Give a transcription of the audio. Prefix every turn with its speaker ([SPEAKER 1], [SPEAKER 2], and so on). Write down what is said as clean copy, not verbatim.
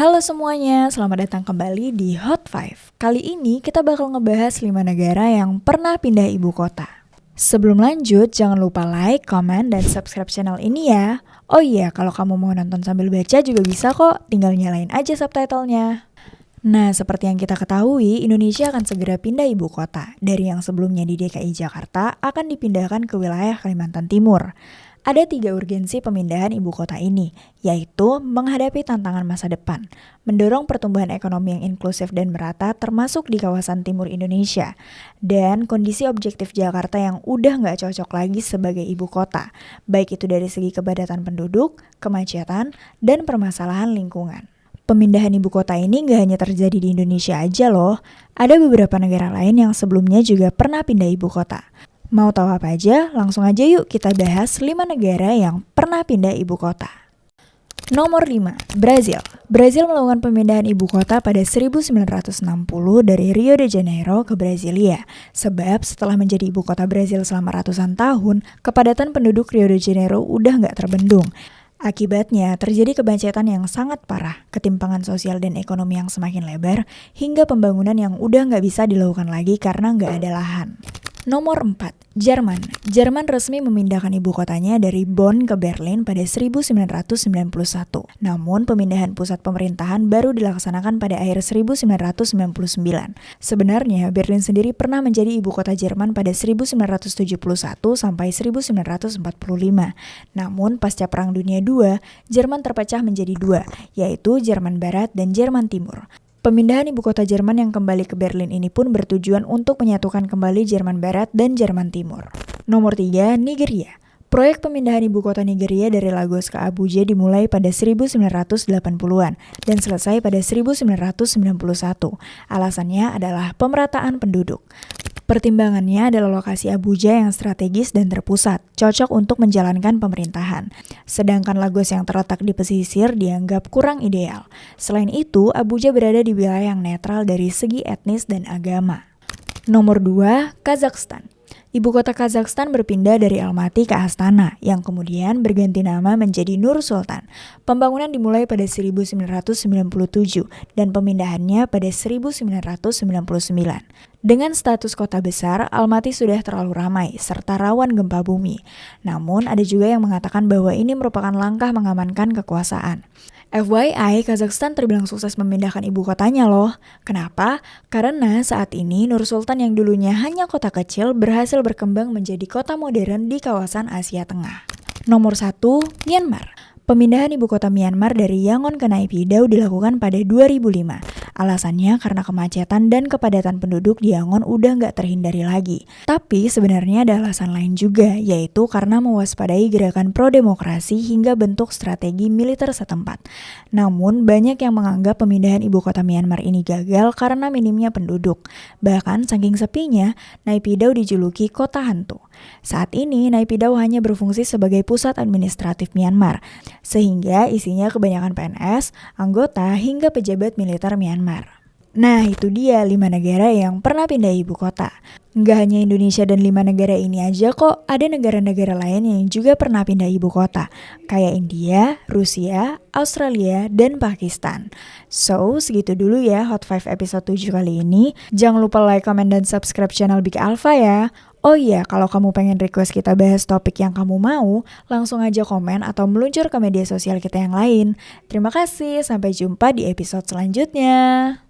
[SPEAKER 1] Halo semuanya, selamat datang kembali di Hot 5. Kali ini kita bakal ngebahas 5 negara yang pernah pindah ibu kota. Sebelum lanjut, jangan lupa like, comment, dan subscribe channel ini ya. Oh iya, kalau kamu mau nonton sambil baca juga bisa kok, tinggal nyalain aja subtitlenya. Nah, seperti yang kita ketahui, Indonesia akan segera pindah ibu kota. Dari yang sebelumnya di DKI Jakarta, akan dipindahkan ke wilayah Kalimantan Timur. Ada 3 urgensi pemindahan ibu kota ini, yaitu menghadapi tantangan masa depan, mendorong pertumbuhan ekonomi yang inklusif dan merata termasuk di kawasan timur Indonesia, dan kondisi objektif Jakarta yang udah nggak cocok lagi sebagai ibu kota, baik itu dari segi kepadatan penduduk, kemacetan, dan permasalahan lingkungan. Pemindahan ibu kota ini nggak hanya terjadi di Indonesia aja loh, ada beberapa negara lain yang sebelumnya juga pernah pindah ibu kota. Mau tahu apa aja? Langsung aja yuk kita bahas 5 negara yang pernah pindah ibu kota. Nomor 5, Brazil. Brazil melakukan pemindahan ibu kota pada 1960 dari Rio de Janeiro ke Brasilia. Sebab setelah menjadi ibu kota Brazil selama ratusan tahun, kepadatan penduduk Rio de Janeiro udah nggak terbendung. Akibatnya, terjadi kemacetan yang sangat parah, ketimpangan sosial dan ekonomi yang semakin lebar, hingga pembangunan yang udah nggak bisa dilakukan lagi karena nggak ada lahan. Nomor 4, Jerman. Jerman resmi memindahkan ibu kotanya dari Bonn ke Berlin pada 1991. Namun, pemindahan pusat pemerintahan baru dilaksanakan pada akhir 1999. Sebenarnya, Berlin sendiri pernah menjadi ibu kota Jerman pada 1971 sampai 1945. Namun, pasca Perang Dunia II, Jerman terpecah menjadi 2, yaitu Jerman Barat dan Jerman Timur. Pemindahan ibu kota Jerman yang kembali ke Berlin ini pun bertujuan untuk menyatukan kembali Jerman Barat dan Jerman Timur. Nomor 3, Nigeria. Proyek pemindahan ibu kota Nigeria dari Lagos ke Abuja dimulai pada 1980-an dan selesai pada 1991. Alasannya adalah pemerataan penduduk. Pertimbangannya adalah lokasi Abuja yang strategis dan terpusat, cocok untuk menjalankan pemerintahan. Sedangkan Lagos yang terletak di pesisir dianggap kurang ideal. Selain itu, Abuja berada di wilayah yang netral dari segi etnis dan agama. Nomor 2, Kazakhstan. Ibu kota Kazakhstan berpindah dari Almaty ke Astana, yang kemudian berganti nama menjadi Nur Sultan. Pembangunan dimulai pada 1997 dan pemindahannya pada 1999. Dengan status kota besar, Almaty sudah terlalu ramai serta rawan gempa bumi. Namun, ada juga yang mengatakan bahwa ini merupakan langkah mengamankan kekuasaan. FYI, Kazakhstan terbilang sukses memindahkan ibu kotanya loh. Kenapa? Karena saat ini Nur Sultan yang dulunya hanya kota kecil berhasil berkembang menjadi kota modern di kawasan Asia Tengah. Nomor 1, Myanmar. Pemindahan ibu kota Myanmar dari Yangon ke Naypyidaw dilakukan pada 2005. Alasannya karena kemacetan dan kepadatan penduduk di Yangon udah nggak terhindari lagi. Tapi sebenarnya ada alasan lain juga, yaitu karena mewaspadai gerakan pro-demokrasi hingga bentuk strategi militer setempat. Namun, banyak yang menganggap pemindahan ibu kota Myanmar ini gagal karena minimnya penduduk. Bahkan, saking sepinya, Naypyidaw dijuluki kota hantu. Saat ini, Naypyidaw hanya berfungsi sebagai pusat administratif Myanmar, sehingga isinya kebanyakan PNS, anggota, hingga pejabat militer Myanmar. Nah, itu dia 5 negara yang pernah pindah ibu kota. Nggak hanya Indonesia dan 5 negara ini aja kok, ada negara-negara lain yang juga pernah pindah ibu kota, kayak India, Rusia, Australia, dan Pakistan. So, segitu dulu ya Hot 5 episode 7 kali ini. Jangan lupa like, comment, dan subscribe channel Big Alpha ya. Oh iya, kalau kamu pengen request kita bahas topik yang kamu mau, langsung aja komen atau meluncur ke media sosial kita yang lain. Terima kasih, sampai jumpa di episode selanjutnya.